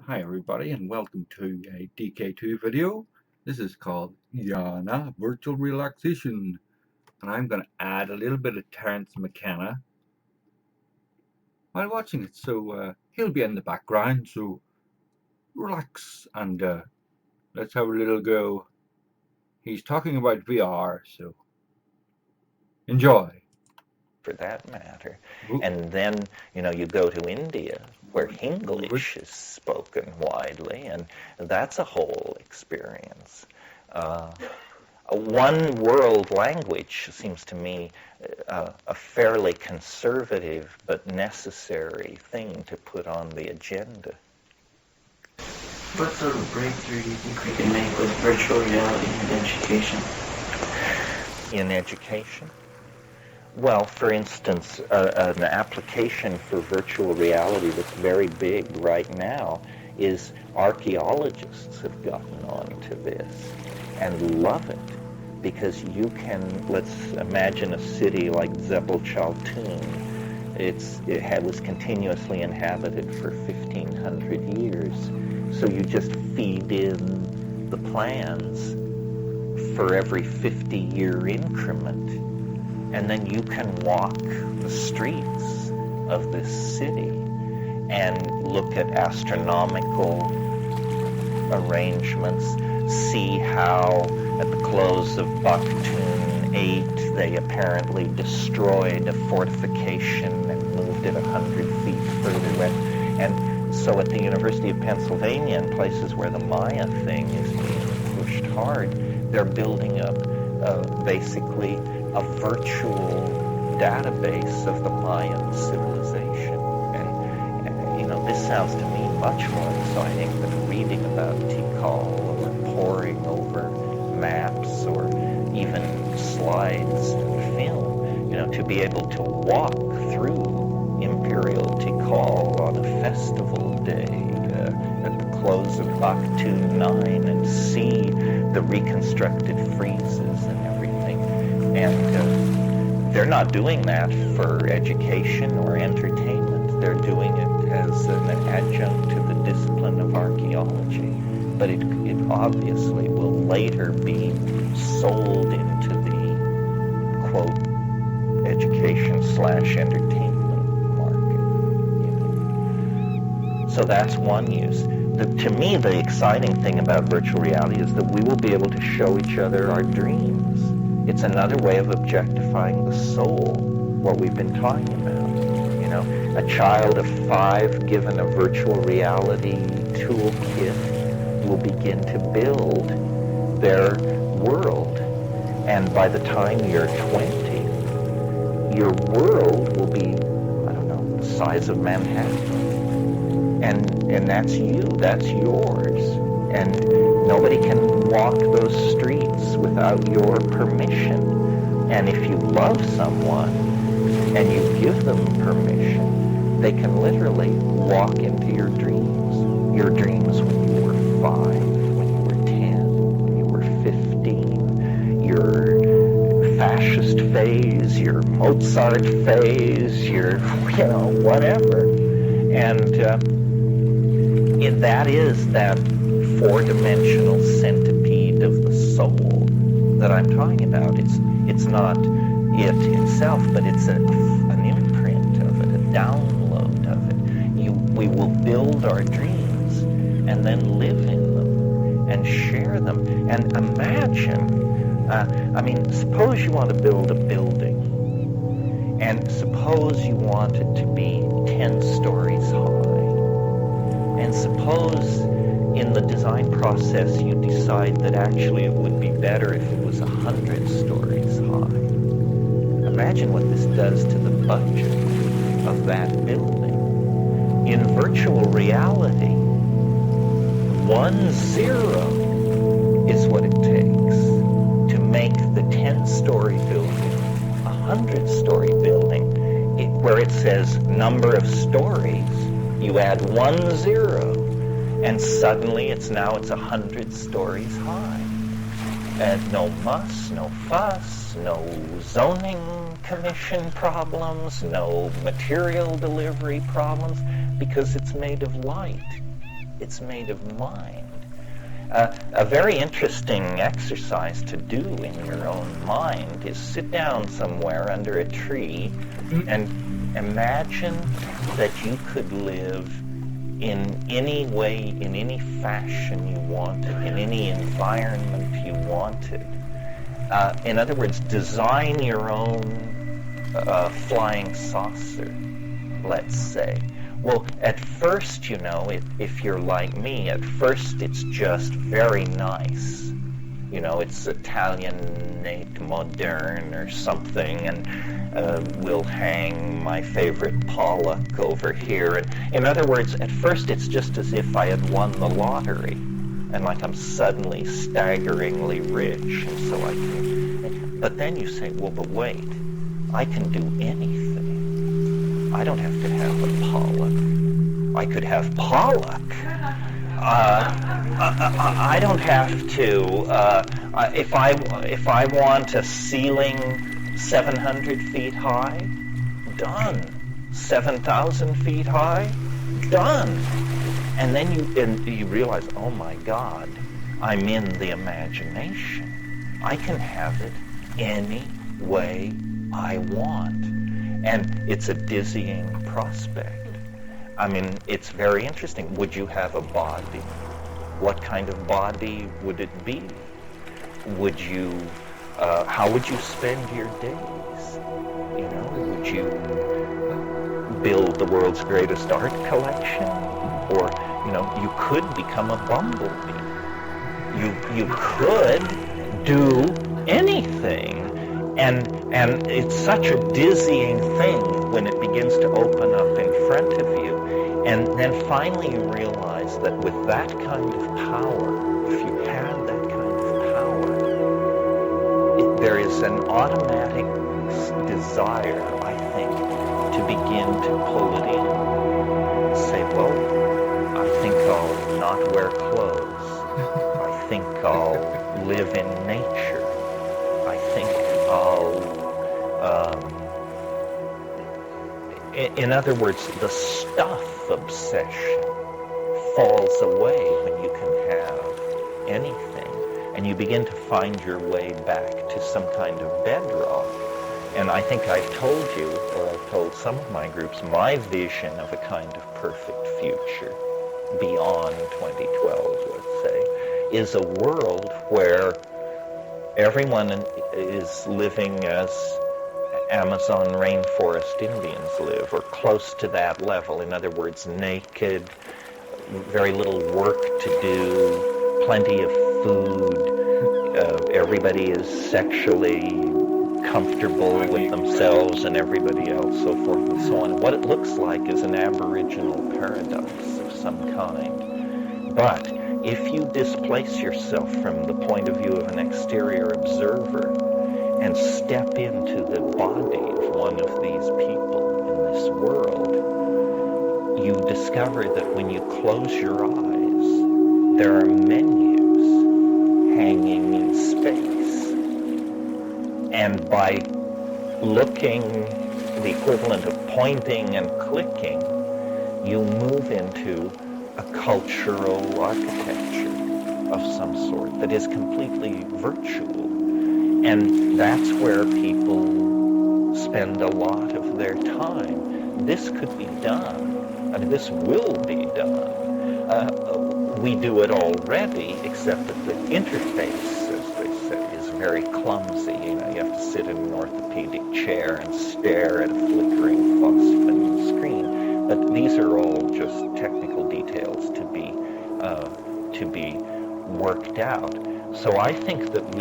Hi everybody and welcome to a DK2 video. This is called Yana Virtual Relaxation, and I'm going to add a little bit of Terence McKenna while watching it, so he'll be in the background, so relax and let's have a little go. He's talking about VR, so enjoy. For that matter. Ooh. And then, you go to India, where English is spoken widely, and that's a whole experience. One world language seems to me a fairly conservative but necessary thing to put on the agenda. What sort of breakthrough do you think we can make with virtual reality in education? In education? Well, for instance, an application for virtual reality that's very big right now is archaeologists have gotten onto this and love it, because you can, let's imagine a city like Jebel Chaltoun. It was continuously inhabited for 1,500 years. So you just feed in the plans for every 50-year increment. And then you can walk the streets of this city and look at astronomical arrangements, see how at the close of Baktun 8 they apparently destroyed a fortification and moved it 100 feet further west. And so at the University of Pennsylvania, in places where the Maya thing is being pushed hard, they're building up basically a virtual database of the Mayan civilization. And this sounds to me much more exciting than reading about Tikal or poring over maps or even slides and film. To be able to walk through Imperial Tikal on a festival day at the close of Baktun 9 and see the reconstructed friezes and everything. And they're not doing that for education or entertainment. They're doing it as an adjunct to the discipline of archaeology. But it obviously will later be sold into the, quote, education/entertainment market. So that's one use. To me, the exciting thing about virtual reality is that we will be able to show each other our dreams. It's another way of objectifying the soul, what we've been talking about. A child of 5 given a virtual reality toolkit will begin to build their world. And by the time you're 20, your world will be, the size of Manhattan. And that's you, that's yours. And nobody can walk those streets without your permission. And if you love someone and you give them permission, they can literally walk into your dreams. Your dreams when you were 5, when you were 10, when you were 15, your fascist phase, your Mozart phase, your, whatever. And that is that 4-dimensional centipede of the soul that I'm talking about. It's not it itself, but it's an imprint of it, a download of it. We will build our dreams and then live in them and share them. And imagine, suppose you want to build a building, and suppose you want it to be 10 stories high. And suppose in the design process you decide that actually it would be better if it was 100 stories high. Imagine what this does to the budget of that building. In virtual reality, 10 is what it takes to make the 10-story building a 100-story building, where it says number of stories. You add 10, and suddenly it's 100 stories high. And no muss, no fuss, no zoning commission problems, no material delivery problems, because it's made of light. It's made of mind. A very interesting exercise to do in your own mind is sit down somewhere under a tree and imagine that you could live in any way, in any fashion you wanted, in any environment you wanted. In other words, design your own flying saucer, let's say. Well, at first, you know, if you're like me, at first it's just very nice. You know, it's Italianate modern or something, and we'll hang my favorite Pollock over here. And in other words, at first it's just as if I had won the lottery, and like I'm suddenly staggeringly rich, and so I can... But then you say, well, but wait, I can do anything. I don't have to have a Pollock. I could have Pollock. I don't have to. If I want a ceiling 700 feet high, done. 7,000 feet high, done. And then you realize, oh my God, I'm in the imagination. I can have it any way I want. And it's a dizzying prospect. I mean, it's very interesting. Would you have a body? What kind of body would it be? Would you, how would you spend your days? You know, would you build the world's greatest art collection? Or, you know, you could become a bumblebee. You could do anything. And it's such a dizzying thing when it begins to open up in front of you. And then finally you realize that with that kind of power, if you had that kind of power, there is an automatic desire, I think, to begin to pull it in. Say, well, I think I'll not wear clothes. I think I'll live in nature. I think I'll... in other words, the stuff obsession falls away when you can have anything, and you begin to find your way back to some kind of bedrock. And I think I've told you, or I've told some of my groups, my vision of a kind of perfect future beyond 2012, let's say, is a world where everyone is living as Amazon rainforest Indians live, or close to that level. In other words, naked, very little work to do, plenty of food, everybody is sexually comfortable with themselves and everybody else, so forth and so on. What it looks like is an aboriginal paradise of some kind. But if you displace yourself from the point of view of an exterior observer and step into the body of one of these people in this world, you discover that when you close your eyes, there are menus hanging in space. And by looking, the equivalent of pointing and clicking, you move into a cultural architecture of some sort that is completely virtual. And that's where people spend a lot of their time. This could be done. I mean, this will be done. We do it already, except that the interface, as they say, is very clumsy. You know, you have to sit in an orthopedic chair and stare at a flickering phosphine screen. But these are all just technical details to be worked out. So I think that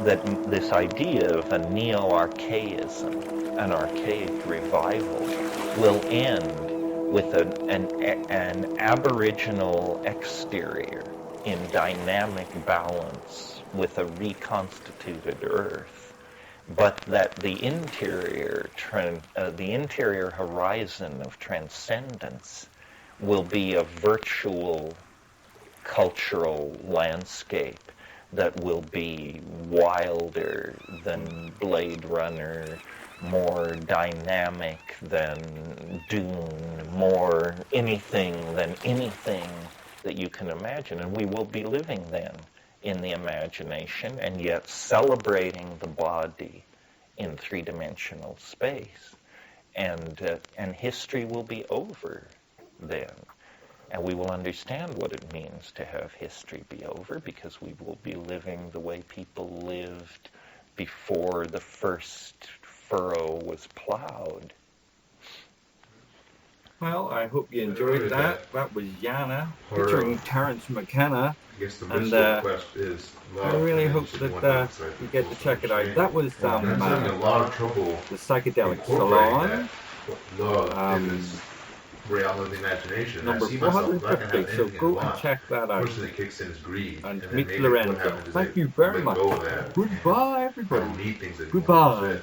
that this idea of a neo-archaism, an archaic revival, will end with an aboriginal exterior in dynamic balance with a reconstituted Earth, but that the interior horizon of transcendence will be a virtual cultural landscape that will be wilder than Blade Runner, more dynamic than Dune, more anything than anything that you can imagine, and we will be living then in the imagination and yet celebrating the body in three-dimensional space. And history will be over then. And we will understand what it means to have history be over, because we will be living the way people lived before the first furrow was plowed. Well, I hope you enjoyed that. That was Yana featuring Terence McKenna. And I really hope that you get to check it out. That was the Psychedelic Salon. Reality imagination. Number 450, so go and check that out. And meet Lorenzo. Thank you very much. Goodbye, everybody. Goodbye.